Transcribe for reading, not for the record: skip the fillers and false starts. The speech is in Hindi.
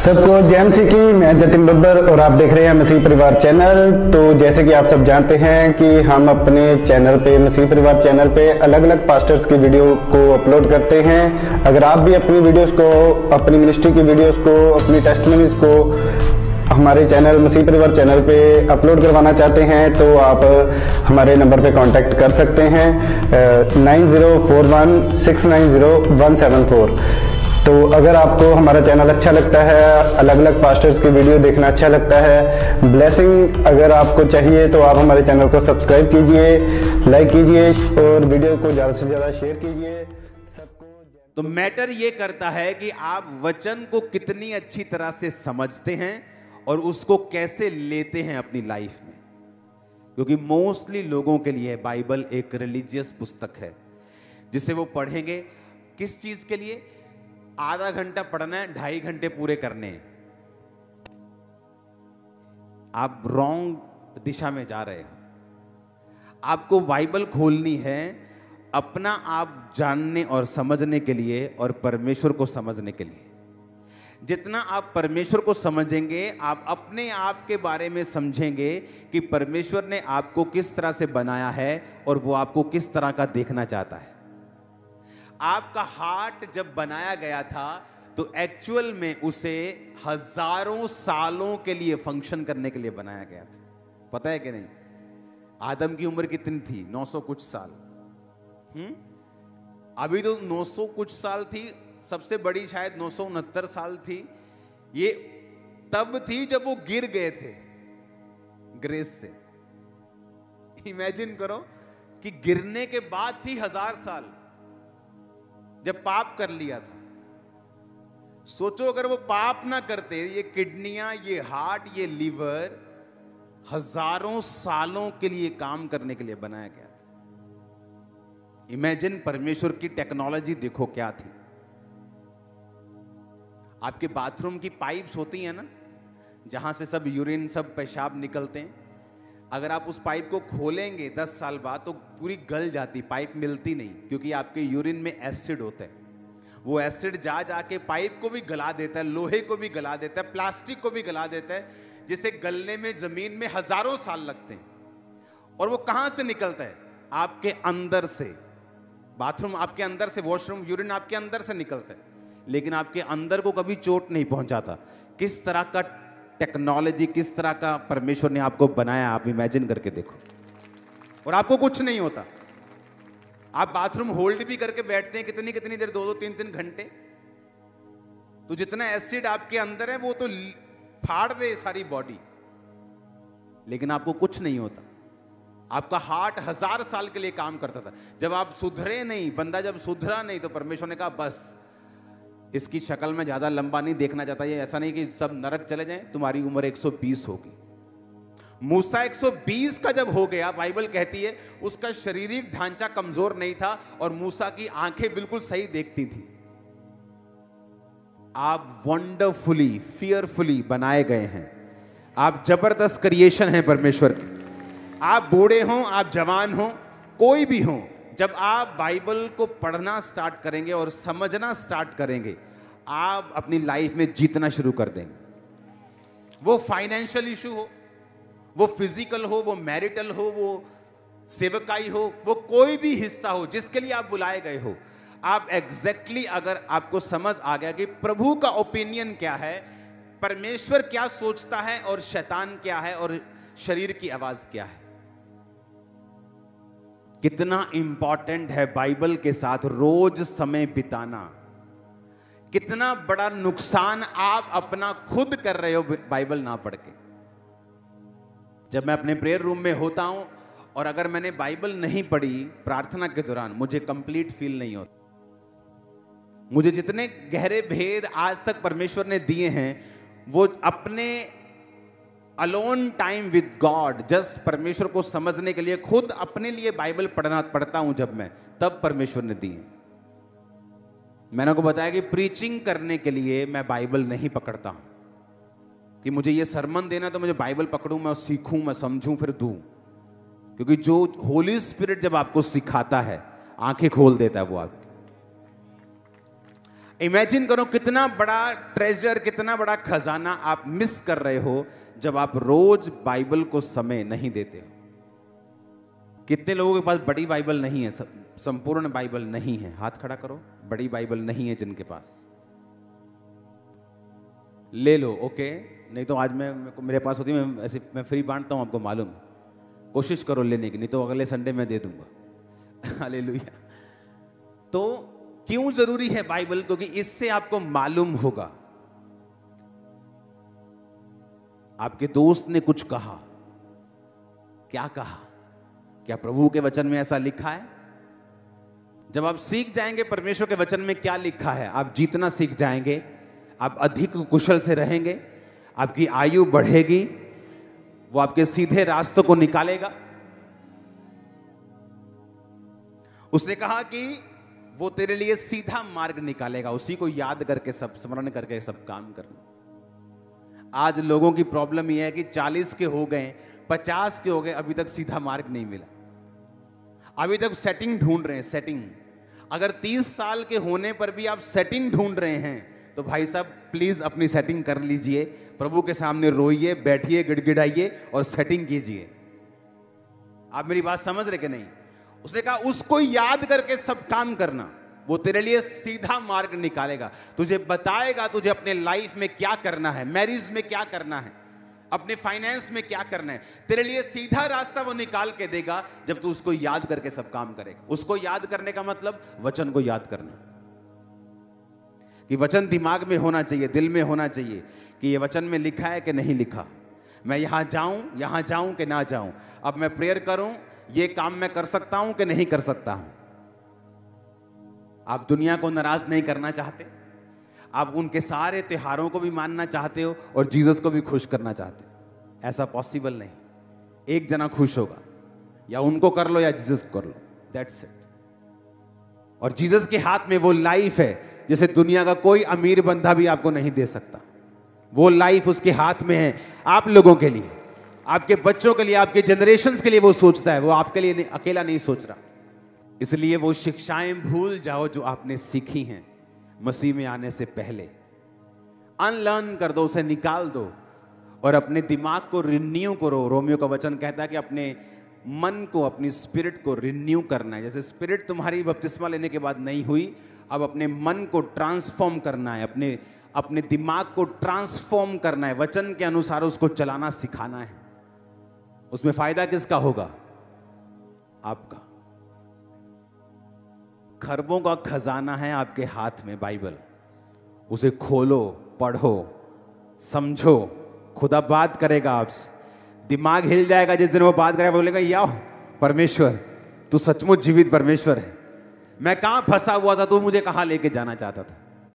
सबको जय मसीह की। मैं जतिन बब्बर और आप देख रहे हैं मसीह परिवार चैनल। तो जैसे कि आप सब जानते हैं कि हम अपने चैनल पे, मसीह परिवार चैनल पे अलग अलग पास्टर्स की वीडियो को अपलोड करते हैं। अगर आप भी अपनी वीडियोस को, अपनी मिनिस्ट्री की वीडियोस को, अपनी टेस्टिमनीज को हमारे चैनल मसीह परिवार चैनल पे अपलोड करवाना चाहते हैं तो आप हमारे नंबर पे कांटेक्ट कर सकते हैं 9041690174। तो अगर आपको हमारा चैनल अच्छा लगता है, अलग अलग पास्टर्स की वीडियो देखना अच्छा लगता है, ब्लेसिंग अगर आपको चाहिए तो आप हमारे चैनल को सब्सक्राइब कीजिए, लाइक कीजिए और वीडियो को ज़्यादा से ज़्यादा शेयर कीजिए। सबको तो मैटर ये करता है कि आप वचन को कितनी अच्छी तरह से समझते हैं और उसको कैसे लेते हैं अपनी लाइफ में। क्योंकि मोस्टली लोगों के लिए बाइबल एक रिलीजियस पुस्तक है जिसे वो पढ़ेंगे किस चीज के लिए। आधा घंटा पढ़ना है, 2.5 घंटे पूरे करने हैं। आप रॉन्ग दिशा में जा रहे हो। आपको बाइबल खोलनी है अपना आप जानने और समझने के लिए और परमेश्वर को समझने के लिए। जितना आप परमेश्वर को समझेंगे, आप अपने आप के बारे में समझेंगे कि परमेश्वर ने आपको किस तरह से बनाया है और वो आपको किस तरह का देखना चाहता है। आपका हार्ट जब बनाया गया था तो एक्चुअल में उसे हजारों सालों के लिए फंक्शन करने के लिए बनाया गया था। पता है कि नहीं? आदम की उम्र कितनी थी? 900 कुछ साल। अभी तो 900 कुछ साल थी, सबसे बड़ी शायद 969 साल थी। ये तब थी जब वो गिर गए थे ग्रेस से। इमेजिन करो कि गिरने के बाद थी 1000 साल जब पाप कर लिया था। सोचो अगर वो पाप ना करते, ये किडनियां, ये हार्ट, ये लीवर हजारों सालों के लिए काम करने के लिए बनाया गया था। इमेजिन परमेश्वर की टेक्नोलॉजी देखो क्या थी। आपके बाथरूम की पाइप्स होती हैं ना, जहां से सब यूरिन, सब पेशाब निकलते हैं। अगर आप उस पाइप को खोलेंगे 10 साल बाद तो पूरी गल जाती, पाइप मिलती नहीं, क्योंकि आपके यूरिन में एसिड होता है। वो एसिड जा जाके पाइप को भी गला देता है, लोहे को भी गला देता है, प्लास्टिक को भी गला देता है, जिसे गलने में जमीन में हजारों साल लगते हैं। और वो कहां से निकलता है? आपके अंदर से। बाथरूम आपके अंदर से, वॉशरूम, यूरिन आपके अंदर से निकलता है, लेकिन आपके अंदर को कभी चोट नहीं पहुंचाता। किस तरह का टेक्नोलॉजी, किस तरह का परमेश्वर ने आपको बनाया, आप इमेजिन करके देखो। और आपको कुछ नहीं होता। आप बाथरूम होल्ड भी करके बैठते हैं कितनी कितनी देर, 2-2, 3-3 घंटे। तो जितना एसिड आपके अंदर है वो तो फाड़ दे सारी बॉडी, लेकिन आपको कुछ नहीं होता। आपका हार्ट 1000 साल के लिए काम करता था। जब आप सुधरे नहीं, बंदा जब सुधरा नहीं, तो परमेश्वर ने कहा बस इसकी शक्ल में ज्यादा लंबा नहीं देखना चाहता। ये ऐसा नहीं कि सब नरक चले जाएं, तुम्हारी उम्र 120 होगी। मूसा 120 का जब हो गया, बाइबल कहती है उसका शारीरिक ढांचा कमजोर नहीं था और मूसा की आंखें बिल्कुल सही देखती थी। आप वंडरफुली, फियरफुली बनाए गए हैं। आप जबरदस्त क्रिएशन हैं परमेश्वर की। आप बूढ़े हों, आप जवान हों, कोई भी हों, जब आप बाइबल को पढ़ना स्टार्ट करेंगे और समझना स्टार्ट करेंगे, आप अपनी लाइफ में जीतना शुरू कर देंगे। वो फाइनेंशियल इशू हो, वो फिजिकल हो, वो मैरिटल हो, वो सेवकाई हो, वो कोई भी हिस्सा हो जिसके लिए आप बुलाए गए हो, आप एग्जैक्टली अगर आपको समझ आ गया कि प्रभु का ओपिनियन क्या है, परमेश्वर क्या सोचता है और शैतान क्या है और शरीर की आवाज क्या है। कितना इंपॉर्टेंट है बाइबल के साथ रोज समय बिताना। कितना बड़ा नुकसान आप अपना खुद कर रहे हो बाइबल ना पढ़ के। जब मैं अपने प्रेयर रूम में होता हूं और अगर मैंने बाइबल नहीं पढ़ी प्रार्थना के दौरान, मुझे कंप्लीट फील नहीं होता। मुझे जितने गहरे भेद आज तक परमेश्वर ने दिए हैं, वो अपने alone time with God, just परमेश्वर को समझने के लिए खुद अपने लिए बाइबल पढ़ता हूं जब मैं, तब परमेश्वर ने दिए। मैंने आपको बताया कि प्रीचिंग करने के लिए मैं बाइबल नहीं पकड़ता हूं कि मुझे ये सरमन देना तो मुझे बाइबल पकड़ूं, मैं सीखूं, मैं समझूं, फिर दूं। क्योंकि जो होली स्पिरिट जब आपको सिखाता है, आंखें खोल देता है वो आपकी। इमेजिन करो कितना बड़ा ट्रेजर, कितना बड़ा खजाना आप मिस कर रहे हो जब आप रोज बाइबल को समय नहीं देते हो। कितने लोगों के पास बड़ी बाइबल नहीं है, संपूर्ण बाइबल नहीं है? हाथ खड़ा करो। बड़ी बाइबल नहीं है जिनके पास, ले लो। ओके, नहीं तो आज मेरे पास होती, मैं फ्री बांटता हूं, आपको मालूम है। कोशिश करो लेने की, नहीं तो अगले संडे मैं दे दूंगा। हालेलुया। तो क्यों जरूरी है बाइबल? क्योंकि इससे आपको मालूम होगा। आपके दोस्त ने कुछ कहा, क्या कहा? क्या प्रभु के वचन में ऐसा लिखा है? जब आप सीख जाएंगे परमेश्वर के वचन में क्या लिखा है, आप जीतना सीख जाएंगे, आप अधिक कुशल से रहेंगे, आपकी आयु बढ़ेगी, वो आपके सीधे रास्तों को निकालेगा। उसने कहा कि वो तेरे लिए सीधा मार्ग निकालेगा, उसी को याद करके, सब स्मरण करके सब काम करना। आज लोगों की प्रॉब्लम यह है कि 40 के हो गए, 50 के हो गए, अभी तक सीधा मार्ग नहीं मिला, अभी तक सेटिंग ढूंढ रहे हैं, सेटिंग। अगर 30 साल के होने पर भी आप सेटिंग ढूंढ रहे हैं तो भाई साहब प्लीज अपनी सेटिंग कर लीजिए, प्रभु के सामने रोइए, बैठिए, गिड़गिड़ाइए और सेटिंग कीजिए। आप मेरी बात समझ रहे कि नहीं? उसने कहा उसको याद करके सब काम करना, वो तेरे लिए सीधा मार्ग निकालेगा, तुझे बताएगा तुझे अपने लाइफ में क्या करना है, मैरिज में क्या करना है, अपने फाइनेंस में क्या करना है। तेरे लिए सीधा रास्ता वो निकाल के देगा जब तू उसको याद करके सब काम करेगा। उसको याद करने का मतलब वचन को याद करना, कि वचन दिमाग में होना चाहिए, दिल में होना चाहिए कि ये वचन में लिखा है कि नहीं लिखा, मैं यहां जाऊं कि ना जाऊं, अब मैं प्रेयर करूं, ये काम मैं कर सकता हूं कि नहीं कर सकता हूं। आप दुनिया को नाराज नहीं करना चाहते, आप उनके सारे त्योहारों को भी मानना चाहते हो और जीसस को भी खुश करना चाहते हो। ऐसा पॉसिबल नहीं, एक जना खुश होगा, या उनको कर लो या जीसस को कर लो, दैट्स इट। और जीसस के हाथ में वो लाइफ है जैसे दुनिया का कोई अमीर बंदा भी आपको नहीं दे सकता। वो लाइफ उसके हाथ में है, आप लोगों के लिए, आपके बच्चों के लिए, आपके जनरेशंस के लिए वो सोचता है, वो आपके लिए अकेला नहीं सोच रहा। इसलिए वो शिक्षाएं भूल जाओ जो आपने सीखी हैं मसीह में आने से पहले, अनलर्न कर दो, उसे निकाल दो और अपने दिमाग को रिन्यू करो। रोमियो का वचन कहता है कि अपने मन को, अपनी स्पिरिट को रिन्यू करना है। जैसे स्पिरिट तुम्हारी बपतिस्मा लेने के बाद नहीं हुई, अब अपने मन को ट्रांसफॉर्म करना है, अपने दिमाग को ट्रांसफॉर्म करना है, वचन के अनुसार उसको चलाना सिखाना है। उसमें फायदा किसका होगा? आपका। खरबों का खजाना है आपके हाथ में बाइबल, उसे खोलो, पढ़ो, समझो, खुदा बात करेगा आपसे। दिमाग हिल जाएगा जिस दिन वो बात करेगा, बोलेगा या परमेश्वर तू सचमुच जीवित परमेश्वर है, मैं कहां फंसा हुआ था, तू मुझे कहां लेके जाना चाहता था।